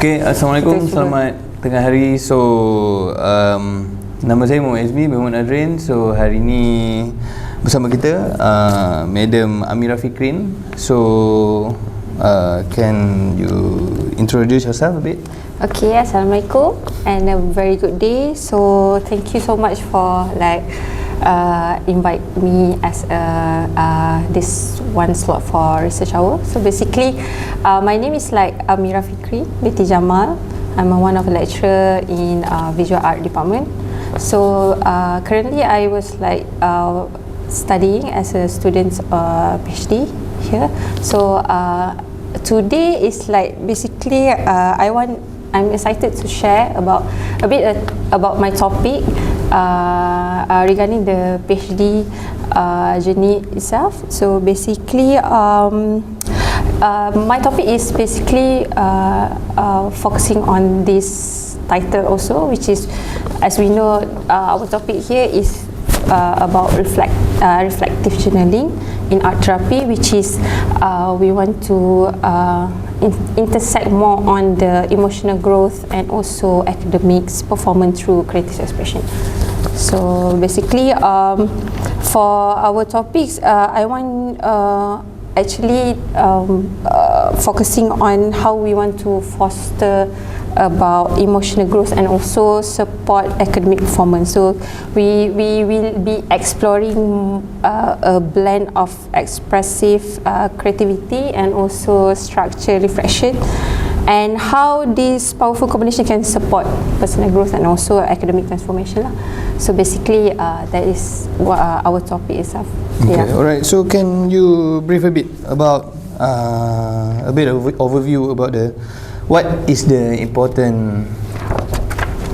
Okay, Assalamualaikum, selamat tengah hari. So, nama saya Muhammad Azmi bin Muhammad Adrin. So, hari ni bersama kita Madam Amira Fikrin. So, can you introduce yourself a bit? Okay, Assalamualaikum and a very good day. So, thank you so much for invite me as this one slot for research hour. So basically, my name is Amira Fikri binti Jamal. I'm one of the lecturer in visual art department. So currently I was studying as a student PhD here. So today is basically I'm excited to share about a bit about my topic regarding the PhD journey itself. So basically, my topic is basically focusing on this title also, which is, as we know, our topic here is about reflective journaling in art therapy, which is we want to intersect more on the emotional growth and also academics performance through creative expression. So basically, for our topics, I want actually focusing on how we want to foster about emotional growth and also support academic performance. So we will be exploring a blend of expressive creativity and also structure reflection, and how this powerful combination can support personal growth and also academic transformation lah. So basically that is what our topic itself. Okay, yeah. Alright, so can you brief a bit about a bit of overview about what is the important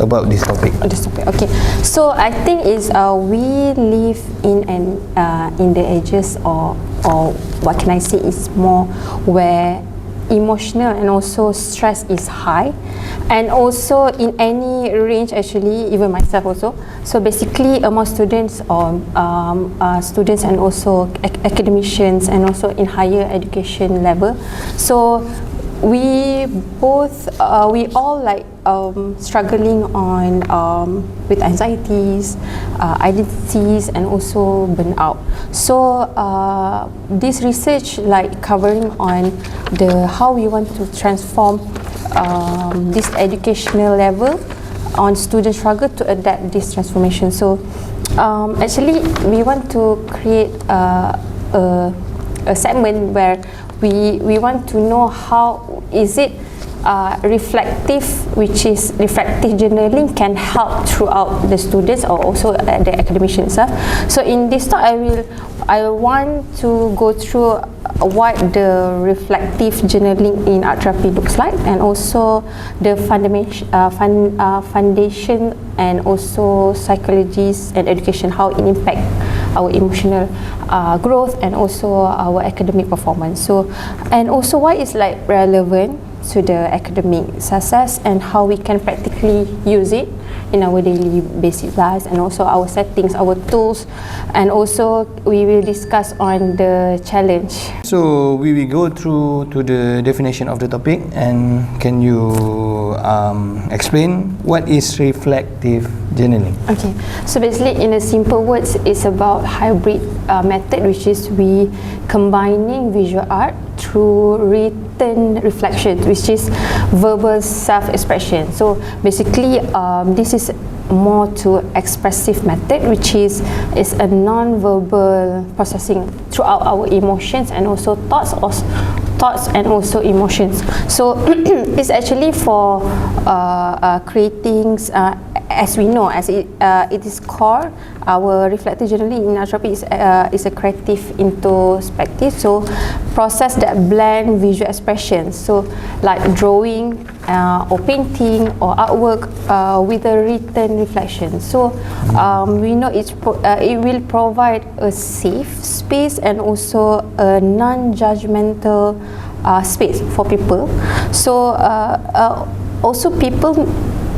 about this topic? Okay. So I think is we live in the ages or what can I say is more where emotional and also stress is high, and also in any range, actually even myself also. So basically among students or students and also academicians and also in higher education level, so we all struggling on with anxieties, identities and also burnout. So this research covering on how we want to transform this educational level on student struggle to adapt this transformation. So actually we want to create a segment where we want to know how is it reflective, which is reflective journaling can help throughout the students or also the academician itself. So in this talk I want to go through what the reflective journaling in art therapy looks like, and also the foundation and also psychologies and education, how it impact our emotional growth and also our academic performance. So, and also why it's relevant to the academic success and how we can practically use it in our daily basic lives, and also our settings, our tools, and also we will discuss on the challenge. So we will go through to the definition of the topic, and can you explain what is reflective journaling? Okay, so basically in a simple words, it's about hybrid method, which is we combining visual art through written reflection, which is verbal self-expression. So basically this is more to expressive method, which is a non-verbal processing throughout our emotions and also thoughts and also emotions. So it's actually for creating as we know, as it is core, our reflective journaling in art therapy is a creative introspective, so process that blend visual expressions, so like drawing or painting or artwork with a written reflection. So we know it will provide a safe space and also a non-judgmental space for people. So also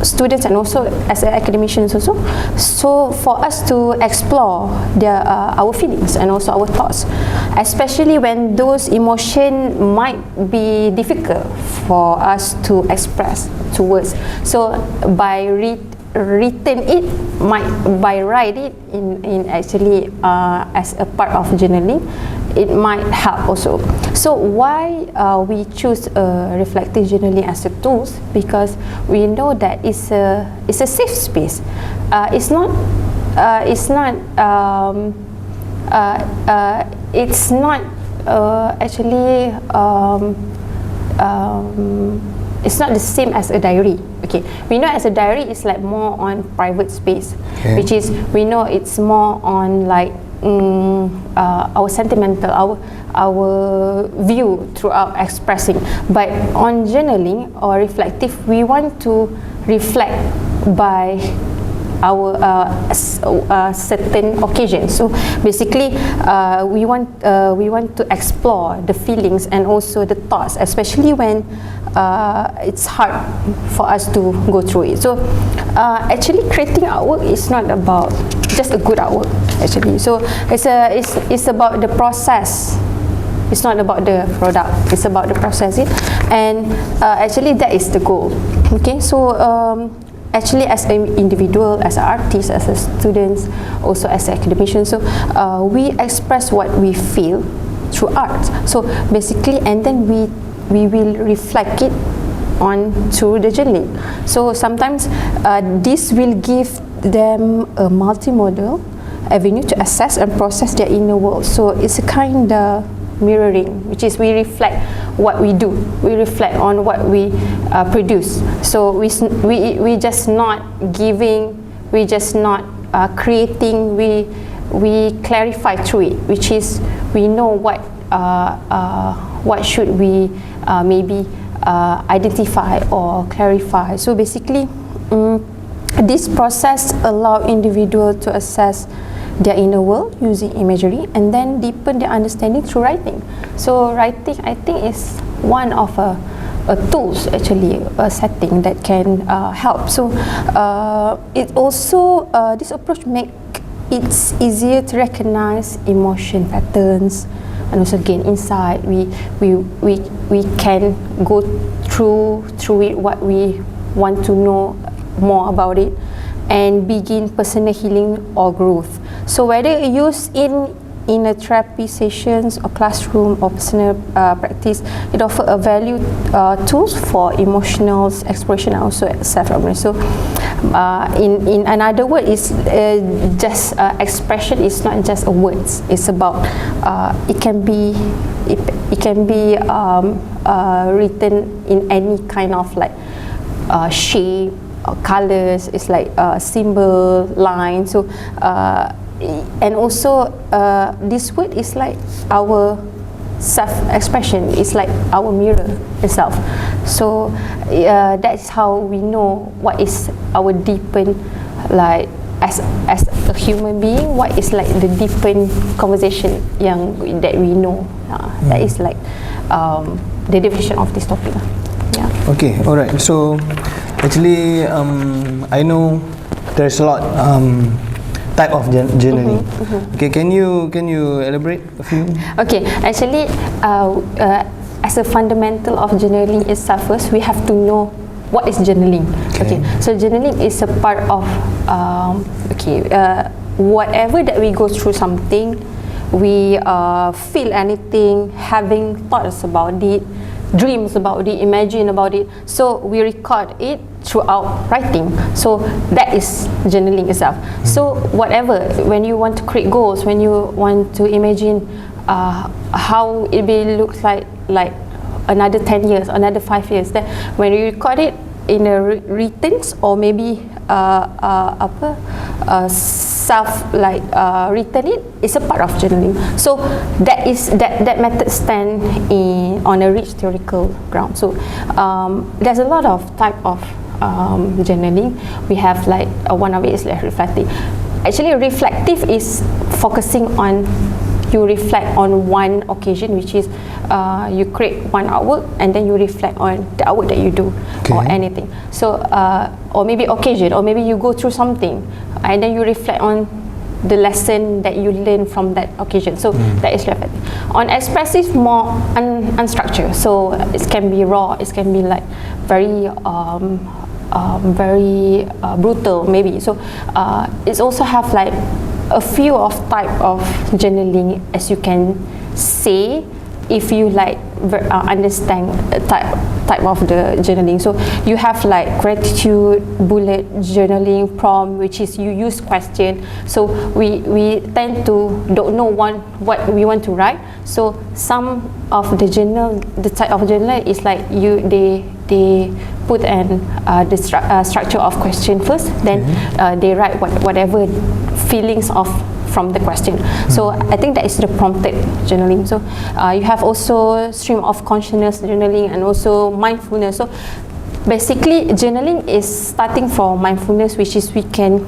students and also as academicians also, so for us to explore our feelings and also our thoughts. especially when those emotion might be difficult for us to express to words. So by written it, by write it in actually as a part of journaling, it might help also. So why we choose reflective journaling as a tool? Because we know that it's a safe space. It's not actually it's not the same as a diary. Okay, we know as a diary it's like more on private space, which is we know it's more on like our sentimental, our view throughout expressing. But on journaling or reflective, we want to reflect by our certain occasions. So basically, we want to explore the feelings and also the thoughts, especially when it's hard for us to go through it. So actually, creating artwork is not about just a good artwork. Actually, so it's about the process. It's not about the product. It's about the processing, and actually that is the goal. Okay, so. Actually, as an individual, as an artist, as a student, also as an academician, so we express what we feel through art. So basically, and then we will reflect it on through the journaling. So sometimes this will give them a multimodal avenue to assess and process their inner world. So it's a kind of mirroring, which is we reflect what we do, we reflect on what we produce. So we just not giving, we just not creating, we clarify through it, which is we know what should we maybe identify or clarify. So basically this process allow individual to assess their inner world using imagery and then deepen their understanding through writing. So writing, I think, is one of a tools, actually, a setting that can help. So it also this approach make it easier to recognize emotion patterns and also gain insight. We can go through it what we want to know more about it and begin personal healing or growth. So whether used in a therapy sessions or classroom or personal practice, it offers a value tools for emotional exploration and also self-awareness. So in another word, is just expression is not just a words. It's about it can be written in any kind of like shape or colors. It's like symbol, line. So and also this word is like our self-expression. It's like our mirror itself. So that's how we know what is our deepen, like as a human being, what is like the deepen conversation that we know. That is like the definition of this topic. Yeah. Okay, alright. So actually I know there's a lot type of journaling. Okay, can you elaborate a few? Okay, actually as a fundamental of journaling itself, first we have to know what is journaling. Okay, so journaling is a part of whatever that we go through something, we feel anything, having thoughts about it, dreams about it, imagine about it, so we record it throughout writing. So that is journaling itself. So whatever, when you want to create goals, when you want to imagine how it will look like another 10 years, another 5 years, then when you record it in a written or maybe self like written it's a part of journaling. So that method stand on a rich theoretical ground. So there's a lot of type of journaling. We have like one of it is like reflective. Actually, reflective is focusing on, you reflect on one occasion, which is you create one artwork and then you reflect on the artwork that you do, or anything. So or maybe occasion, or maybe you go through something and then you reflect on the lesson that you learn from that occasion. So that is reflective. On expressive, more unstructured. So it can be raw, it can be like very brutal maybe. So it's also have like a few of type of journaling, as you can say, if you like understand type of the journaling. So you have like gratitude, bullet journaling, prompt, which is you use question. So we tend to don't know what we want to write. So some of the journal, the type of journal is like they put the structure of question first, then they write whatever feelings of from the question. So I think that is the prompted journaling. So you have also stream of consciousness journaling and also mindfulness. So basically journaling is starting from mindfulness, which is we can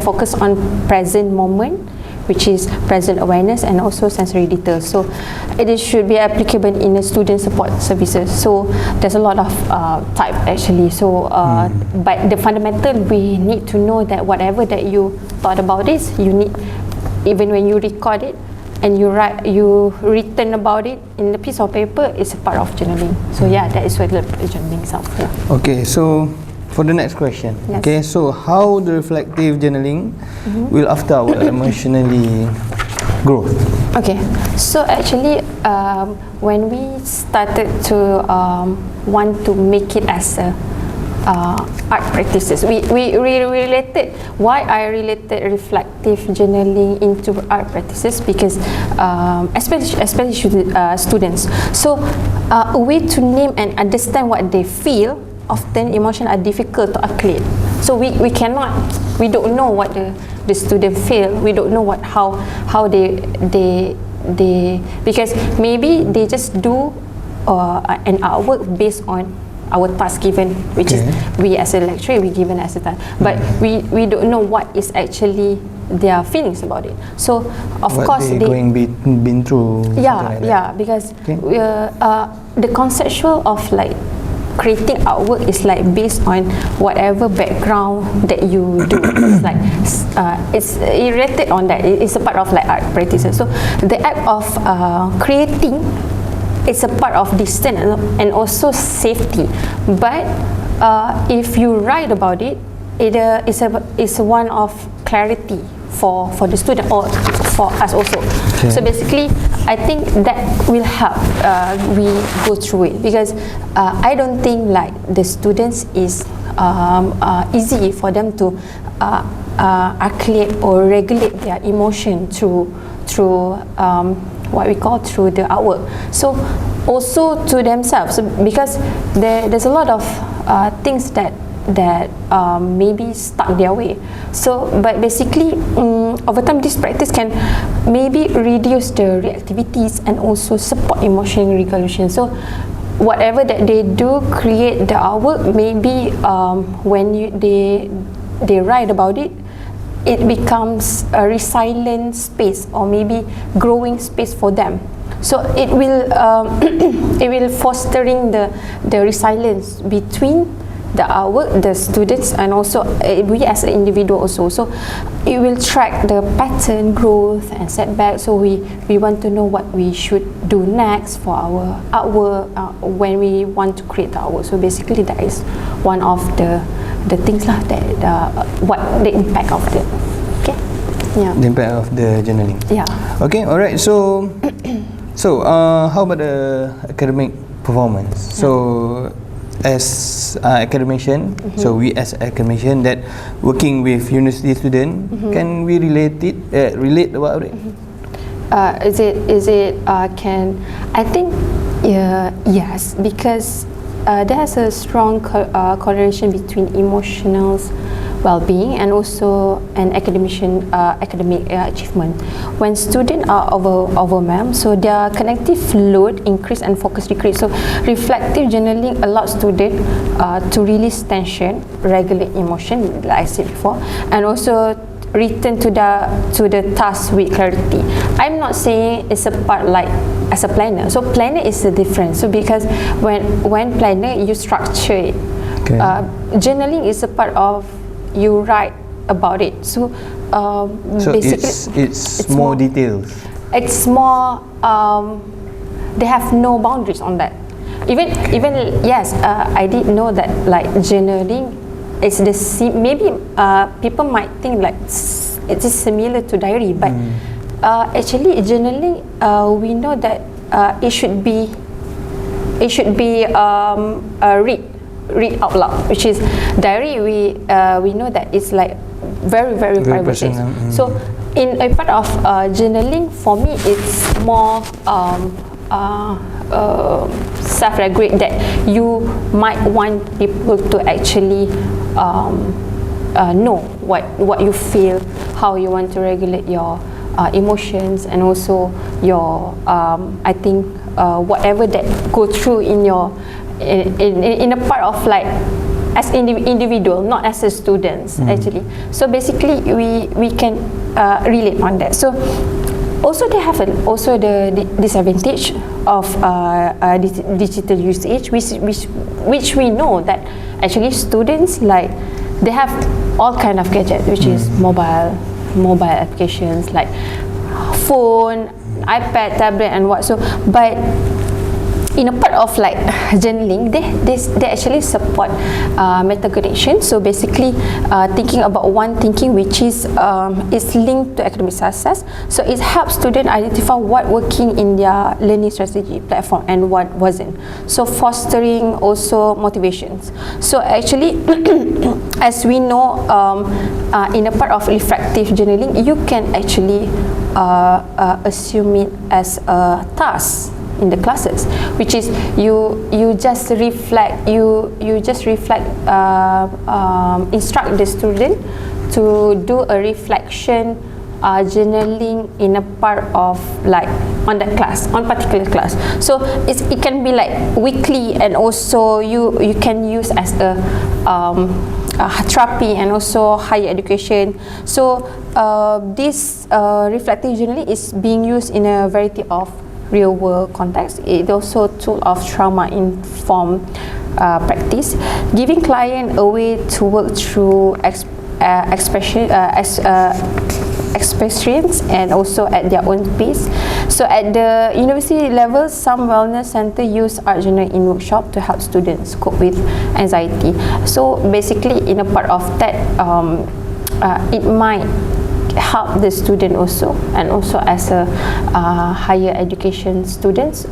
focus on present moment, which is present awareness, and also sensory details. So it should be applicable in the student support services. So there's a lot of type actually. So but the fundamental, we need to know that whatever that you thought about this, you need, even when you record it and you written about it in a piece of paper, it's a part of journaling. So yeah, that is what the journaling itself. Yeah. Okay, so for the next question, yes. Okay, so how the reflective journaling will after our emotionally growth? Okay, so actually when we started to want to make it as a art practices, we related, why I related reflective journaling into art practices, because especially students. So a way to name and understand what they feel, often emotions are difficult to articulate. So we don't know what the student feel. We don't know how they because maybe they just do an artwork based on our task given, which is we as a lecturer, we given as a task, but we don't know what is actually their feelings about it. So of course they been through. Because the conceptual of like creating artwork is like based on whatever background that you do. It's like it's related on that. It's a part of like art practices. So the act of creating, it's a part of distance and also safety. But if you write about it, it's one of clarity for the student or for us also. So basically, I think that will help we go through it, because I don't think like the students is easy for them to articulate or regulate their emotion through what we call through the artwork. So also to themselves, because there's a lot of things that maybe stuck their way. So but basically over time this practice can maybe reduce the reactivities and also support emotional regulation. So whatever that they do create the artwork, maybe when they write about it, it becomes a resilient space or maybe growing space for them. So it will it will fostering the resilience between the artwork, the students, and also we as an individual also. So it will track the pattern, growth and setback. So we want to know what we should do next for our artwork when we want to create the artwork. So basically that is one of the things lah, that what the impact of it. Okay, yeah. The impact of the journaling. Yeah. Okay, alright. So how about the academic performance? So as academician, so we as academician that working with university student, can we relate about it? Is it can, I think yes, because there's a strong correlation between emotional well-being and also an academic achievement. When students are overwhelmed, so their cognitive load increase and focus decrease. So reflective journaling allows students to release tension, regulate emotion, like I said before, and also return to the task with clarity. I'm not saying it's a part like as a planner. So planner is a difference. So because when planner you structure it, journaling is a part of you write about it. So So basically it's more details. It's more they have no boundaries on that. Even yes, I did know that like journaling is maybe people might think like it is similar to diary, but actually journaling we know that it should be read out loud, which is diary we know that it's like very private things. So in a part of journaling, for me it's more self-regulate, that you might want people to actually know what you feel, how you want to regulate your emotions, and also your I think whatever that go through in your in a part of like as individual, not as a students actually. So basically we can relate on that. So also they have also the disadvantage of digital usage, which we know that actually students like they have all kind of gadgets, which is mobile applications like phone, iPad, tablet, and what. So but in a part of like journaling, they actually support meta-cognition. So basically thinking about one thinking which is linked to academic success. So it helps students identify what working in their learning strategy platform and what wasn't. So fostering also motivations. So actually as we know, in a part of reflective journaling, you can actually assume it as a task in the classes, which is you just reflect, instruct the student to do a reflection journaling in a part of like on that class, on particular class. So it can be like weekly, and also you can use as a therapy and also higher education. So this reflective journaling is being used in a variety of real world context. It also tool of trauma informed practice, giving client a way to work through experience and also at their own pace. So at the university level, some wellness center use art journal in workshop to help students cope with anxiety. So basically in a part of that, it might help the student also, and also as a higher education students,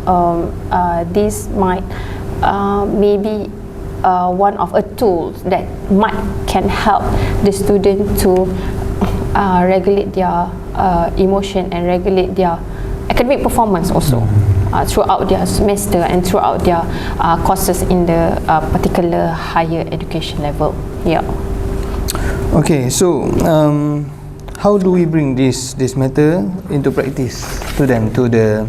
this might maybe one of a tools that can help the student to regulate their emotion and regulate their academic performance also throughout their semester and throughout their courses in the particular higher education level. Yeah. Okay, so how do we bring this matter into practice to them, to the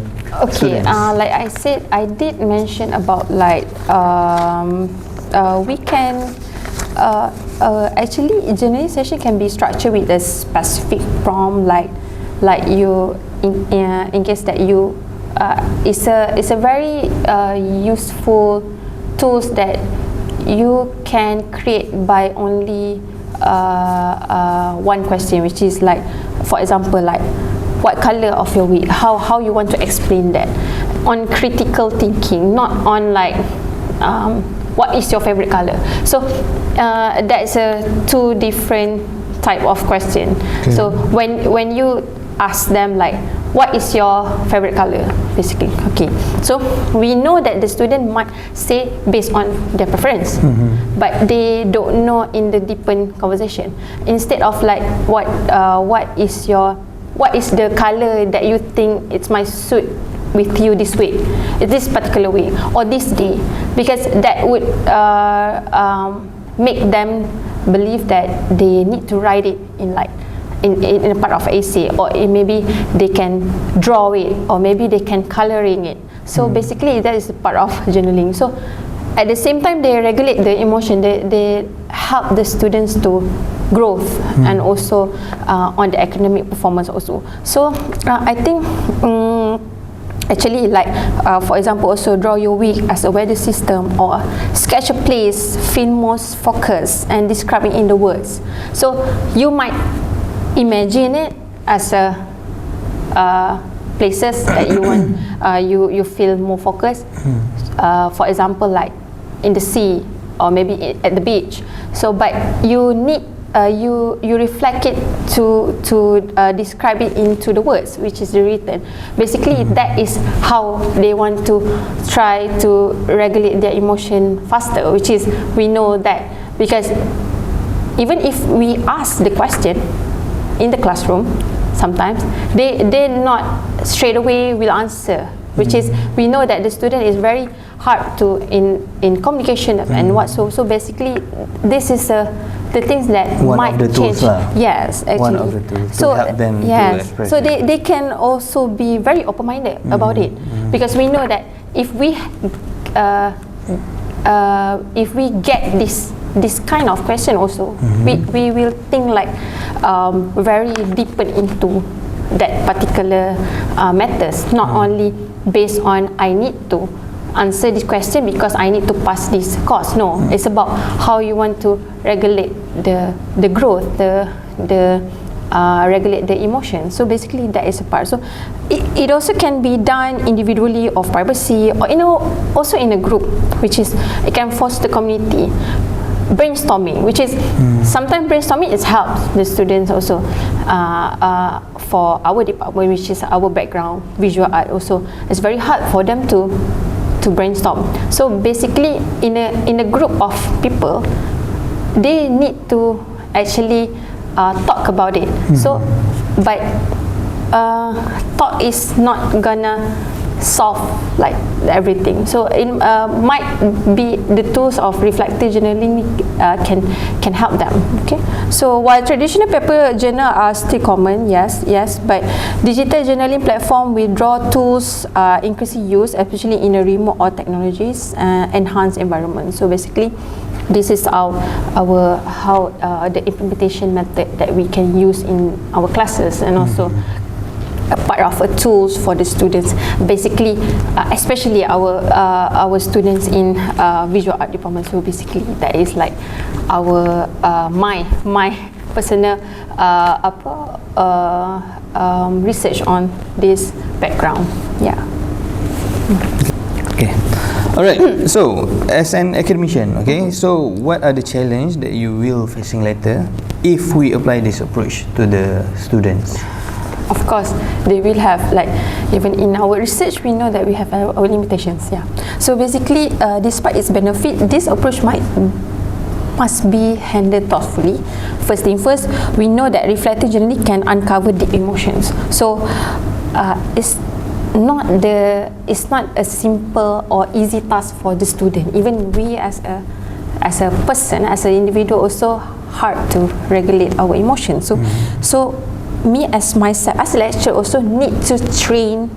students? Like I said, I did mention about like we can actually journaling session can be structured with a specific prompt, like you in case that you it's a very useful tools that you can create by only one question, which is like, for example, like what color of your wig, how you want to explain that on critical thinking, not on like what is your favorite color. So that's a two different type of question. Okay. So when you ask them like what is your favorite color, basically, okay, so we know that the student might say based on their preference, but they don't know in the deepened conversation. Instead of like what is the color that you think it's my suit with you this week, this particular week or this day, because that would make them believe that they need to write it in like in a part of essay, or maybe they can draw it, or maybe they can coloring it. So basically that is a part of journaling. So at the same time they regulate the emotion, they help the students to growth and also on the academic performance also. So I think actually like for example, also draw your week as a weather system, or sketch a place, feel most focused and describing in the words. So you might imagine it as a places that you want you feel more focused. For example, like in the sea or maybe at the beach. So, but you need you reflect it to describe it into the words, which is the written. Basically, that is how they want to try to regulate their emotion faster. Which is, we know that because even if we ask the question in the classroom, sometimes they not straight away will answer. Which is, we know that the student is very hard to in communication and what. So basically, this is the things that one might of the tools change. Yes, actually. One of the tools to help them to express. So they can also be very open-minded about it, because we know that if we get this kind of question also, we will think like very deeper into that particular matters, not only based on I need to answer this question because I need to pass this course. No, it's about how you want to regulate the growth, the regulate the emotion. So basically that is a part. So it also can be done individually of privacy, or also in a group, which is it can foster community. Brainstorming, which is sometimes brainstorming is helps the students also for our department, which is our background, visual art. Also, it's very hard for them to brainstorm. So basically, in a group of people, they need to actually talk about it. So, but talk is not gonna solve like everything. So it might be the tools of reflective journaling can help them. Okay. So while traditional paper journal are still common, yes, but digital journaling platform withdraw tools increasing use, especially in a remote or technologies enhanced environment. So basically, this is how the implementation method that we can use in our classes, and also a part of a tools for the students. Basically, especially our students in visual art department. So basically, that is like our my personal research on this background. Yeah. Okay. Alright. So as an academician, okay, so what are the challenges that you will facing later if we apply this approach to the students? Of course, they will have, like, even in our research, we know that we have our limitations. Yeah. So basically, despite its benefit, this approach must be handled thoughtfully. First thing first, we know that reflective journaling can uncover deep emotions. So it's not a simple or easy task for the student. Even we as a person, as an individual, also hard to regulate our emotions. So me as myself, as a lecturer, also need to train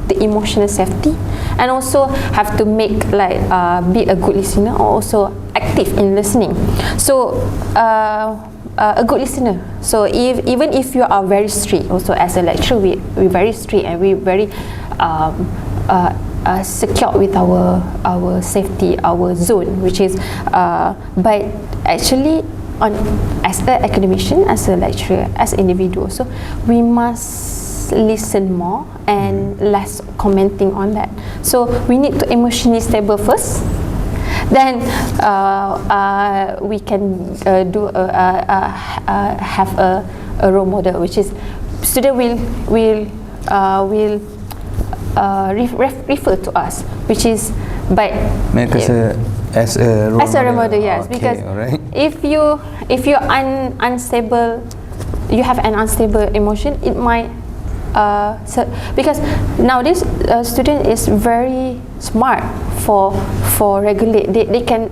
the emotional safety, and also have to make like be a good listener, or also active in listening. So a good listener. So even if you are very strict, also as a lecturer, we very strict and we very secure with our safety, our zone, which is but actually, as an academician, as a lecturer, as an individual, so we must listen more and less commenting on that. So we need to emotionally stable first. Then we can have a role model, which is student will refer to us, which is by as a role model, yes. Okay, because if you unstable, you have an unstable emotion, it might because nowadays student is very smart for regulate. They can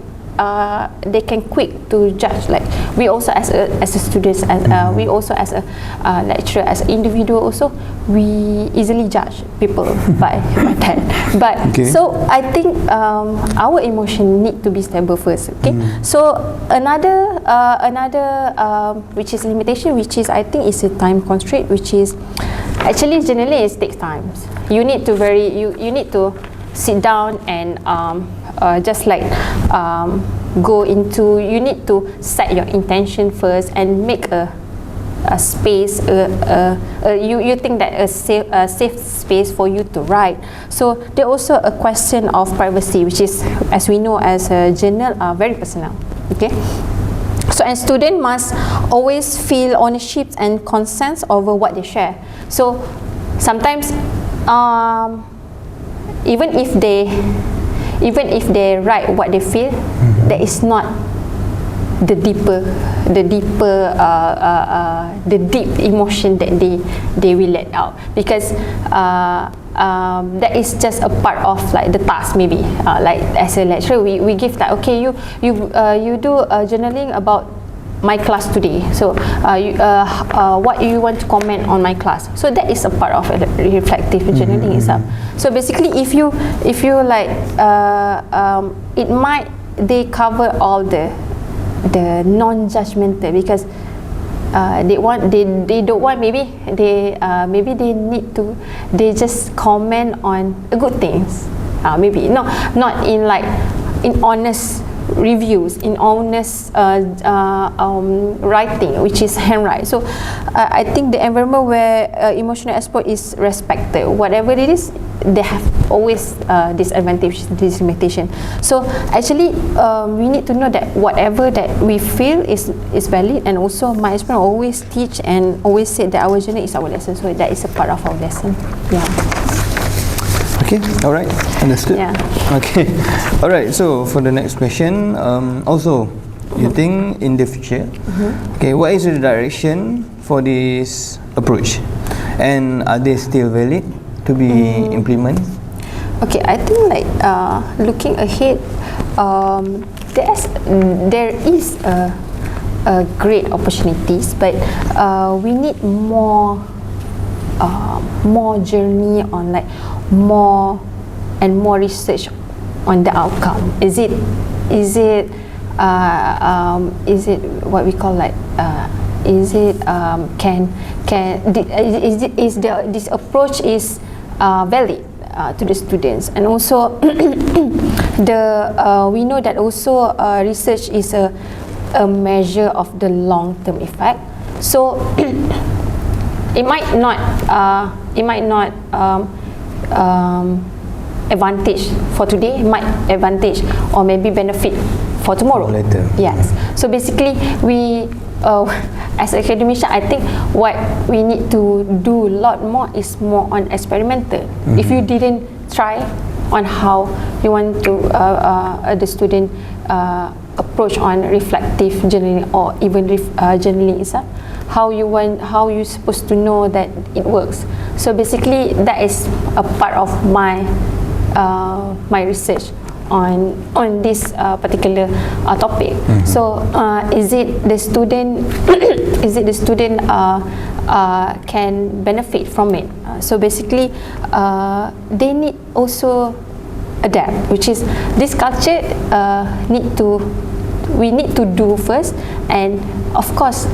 quick to judge. Like we also as a students, we also as a lecturer, as an individual, also we easily judge people by that. But so I think our emotion need to be stable first. Okay. So another which is limitation, which is I think is a time constraint, which is actually generally it takes time. You need to you need to sit down and just like go into, you need to set your intention first and make a a space, you think that a safe space for you to write. So there also a question of privacy, which is, as we know, as a journal, very personal. Okay. So a student must always feel ownership and consent over what they share. So sometimes, even if they write what they feel, that is not the deep emotion that they will let out, because that is just a part of like the task. Maybe like as a lecturer, we give like, okay, you do journaling about my class today, so what you want to comment on my class. So that is a part of reflective journaling itself. So basically, if you like, they cover all the non-judgmental, because they don't want, maybe they need to, they just comment on good things, maybe not in like in honest reviews, in honest writing, which is handwrite. So I think the environment where emotional export is respected, whatever it is, they have always disadvantage, this limitation. So actually, we need to know that whatever that we feel is valid, and also my expert always teach and always say that our journey is our lesson. So that is a part of our lesson. Yeah. Okay, alright, understood. Yeah. Okay, alright, so for the next question, also, you think in the future, okay, what is the direction for this approach? And are they still valid to be implemented? Okay, I think like looking ahead, there is a great opportunities, but we need more journey on like more and more research on the outcome. Is it what we call like this approach is valid to the students, and also we know that also research is a measure of the long-term effect. So it might not advantage for today, might advantage or maybe benefit for tomorrow. Later. Yes. So basically, we as academician, I think what we need to do a lot more is more on experimental. If you didn't try on how you want to the student approach on reflective journaling, or even journaling itself, how you supposed to know that it works. So basically, that is a part of my my research on this particular topic. So is it the student can benefit from it? So basically, they need also adapt, which is this culture we need to do first, and of course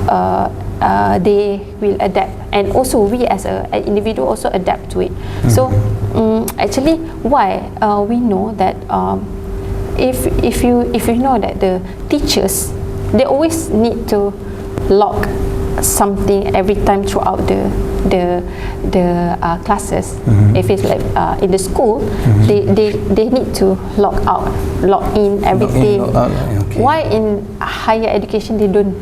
they will adapt, and also we as an individual also adapt to it. So actually, why we know that if you know that the teachers, they always need to log something every time throughout the classes. If it's like in the school, they need to log in everything. Log in, log out, okay. Why in higher education they don't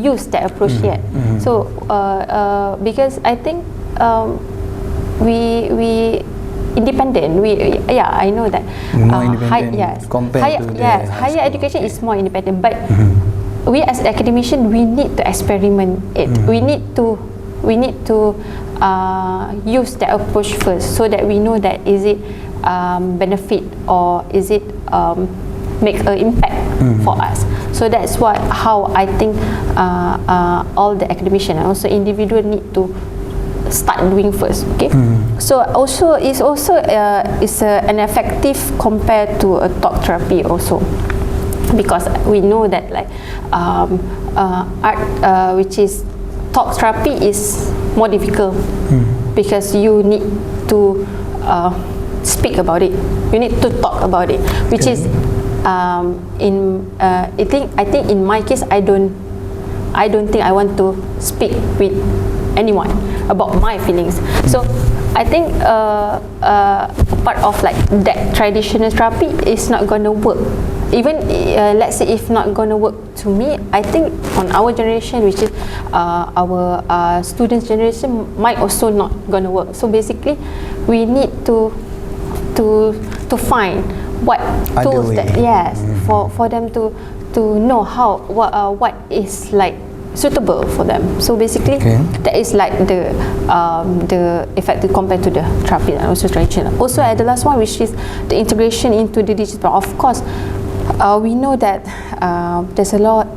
use that approach yet? So because I think we independent. I know that more independent compared to the higher education is more independent, but we as academician, we need to experiment it. We need to use that approach first, so that we know that is it benefit, or is it make an impact for us. So that's how I think all the academician and also individual need to start doing first. Okay. So also it's an effective compared to a talk therapy also, because we know that like art, which is talk therapy, is more difficult because you need to speak about it. You need to talk about it, which is I think in my case, I don't I don't think I want to speak with anyone about my feelings. So I think part of like that traditional therapy is not gonna work. Even let's say if not gonna work to me, I think on our generation, which is our students' generation, might also not gonna work. So basically, we need to find what tools that for them to know how what is like suitable for them. So basically, that is like the effective compared to the therapy and also traditional. Also, at the last one, which is the integration into the digital. Of course, we know that there's a lot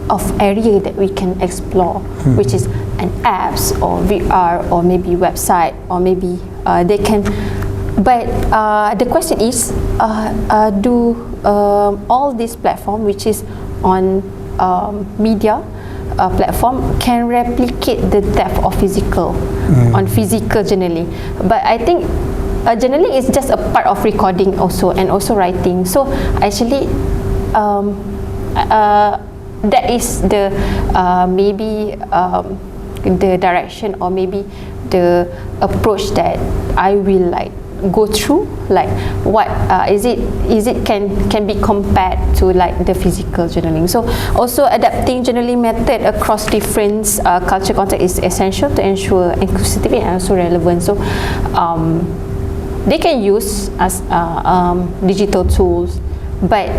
of area that we can explore, which is an apps or VR or maybe website or maybe they can. But the question is, do all these platform, which is on media platform, can replicate the depth of physical on physical journaling? But I think journaling is just a part of recording also and also writing. So actually, that is the maybe the direction or maybe the approach that I will like go through, like what is it can be compared to like the physical journaling. So also adapting journaling method across different culture context is essential to ensure inclusivity and also relevance. So they can use as digital tools, but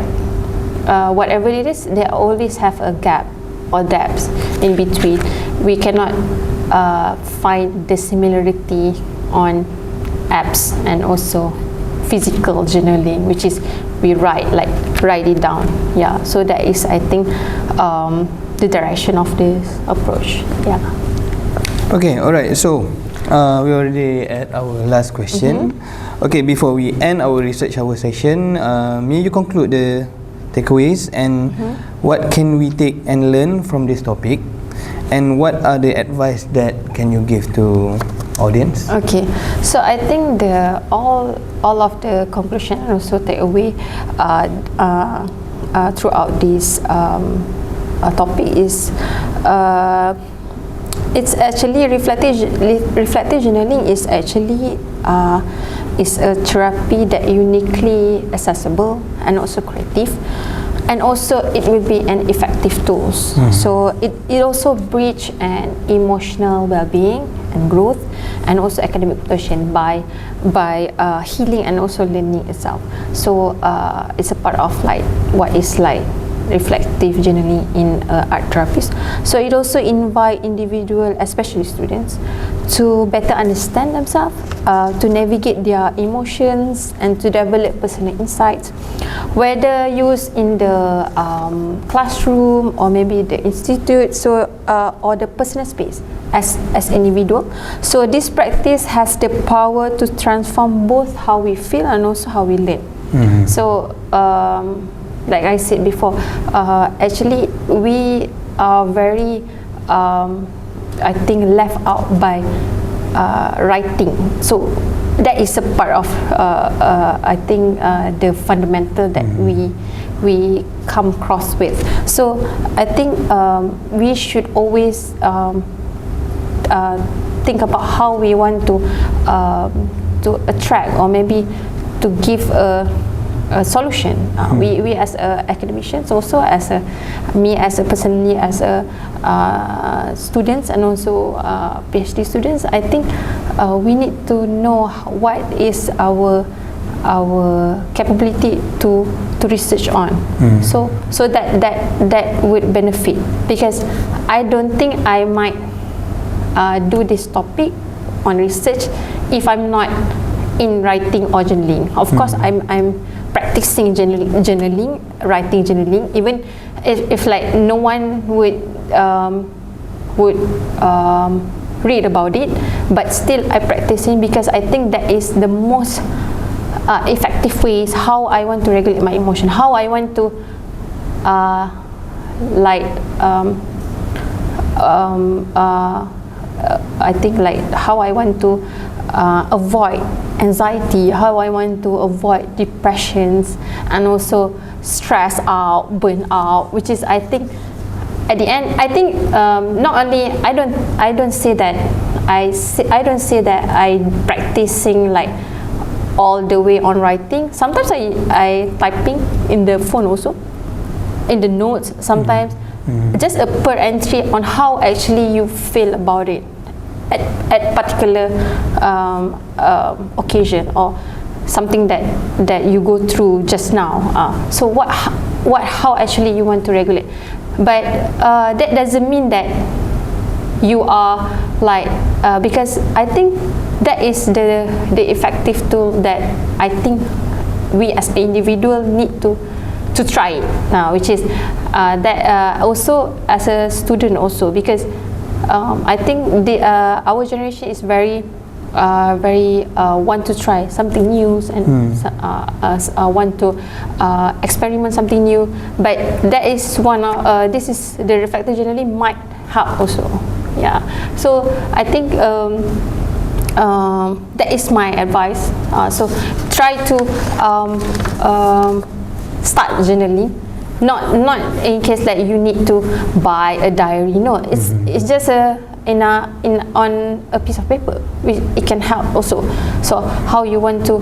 whatever it is, they always have a gap or depths in between. We cannot find the similarity on apps and also physical journaling, which is we write it down. Yeah, so that is, I think, the direction of this approach. Yeah. Okay, alright. So we already at our last question. Okay, before we end our research hour session, may you conclude the takeaways and what can we take and learn from this topic, and what are the advice that can you give to audience? Okay, so I think all of the conclusion and also takeaway throughout this topic is it's actually reflective journaling is actually is a therapy that uniquely accessible and also creative, and also it will be an effective tools. So it also bridge an emotional well-being and growth and also academic potential by healing and also learning itself. So it's a part of like what is like reflective journaling in art therapies. So it also invite individual, especially students, to better understand themselves, to navigate their emotions and to develop personal insights, whether used in the classroom or maybe the institute, so or the personal space as individual. So this practice has the power to transform both how we feel and also how we learn. So like I said before, actually we are very I think left out by writing. So that is a part of I think the fundamental that we come across with. So I think we should always think about how we want to attract or maybe to give a solution. We as academicians, also as me as a personally as a students and also PhD students, I think we need to know what is our capability to research on. So that would benefit, because I don't think I might do this topic on research if I'm not in writing or journaling. Of course, I'm practicing journaling, writing journaling, even if like no one would read about it, but still I practicing, because I think that is the most effective ways how I want to regulate my emotion, how I want to I think like how I want to avoid anxiety, how I want to avoid depressions and also stress out, burn out, which is I think at the end, I think not only I don't say that I don't say that I practicing like all the way on writing. Sometimes I typing in the phone also, in the notes sometimes. Just a per entry on how actually you feel about it at particular occasion or something that you go through just now. So how actually you want to regulate, but that doesn't mean that you are like because I think that is the effective tool that I think we as an individual need to try it, which is that also as a student also, because I think our generation is very want to try something new and want to experiment something new, but that is one of this is the reflective journaling might help also. Yeah, so I think that is my advice. So try to start journaling, not in case that you need to buy a diary. No, it's just on a piece of paper. It can help also. So how you want to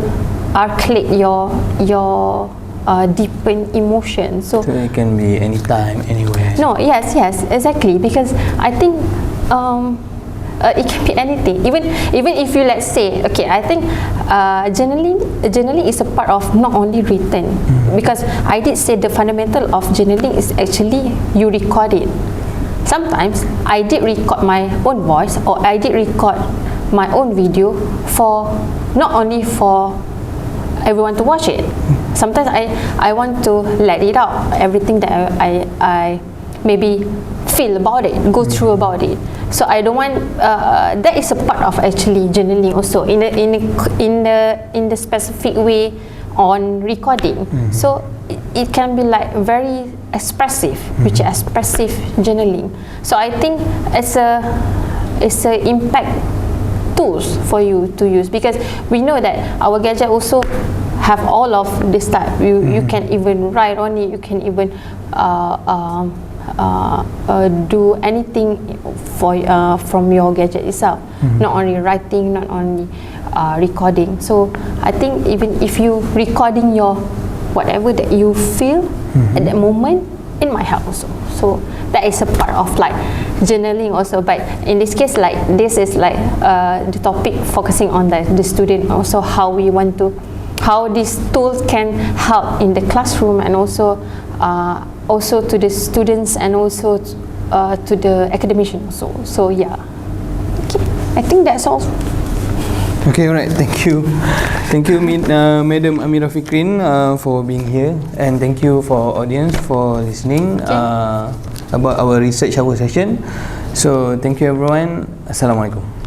articulate your deepen emotion. So it can be anytime, anywhere. No, yes, exactly. Because I think it can be anything. Even if you, let's say, okay, I think journaling is a part of not only written, because I did say the fundamental of journaling is actually you record it. Sometimes I did record my own voice, or I did record my own video for not only for everyone to watch it. Sometimes I want to let it out, everything that I maybe feel about it, go through about it. So I don't want that is a part of actually journaling also in the specific way on recording. So it can be like very expressive, which is expressive journaling. So I think it's a impact tools for you to use, because we know that our gadget also have all of this type. You can even write on it, you can even do anything from your gadget itself, not only writing, not only recording. So I think even if you recording your whatever that you feel at that moment, it might help also. So that is a part of like journaling also. But in this case, like this is like the topic focusing on the student, also how we want to, how these tools can help in the classroom, and also to the students, and also to the academician also. So yeah, okay, I think that's all. Okay, alright. Thank you, Madam Amira Fikrin, for being here, and thank you for audience for listening about our research hour session. So thank you everyone. Assalamualaikum.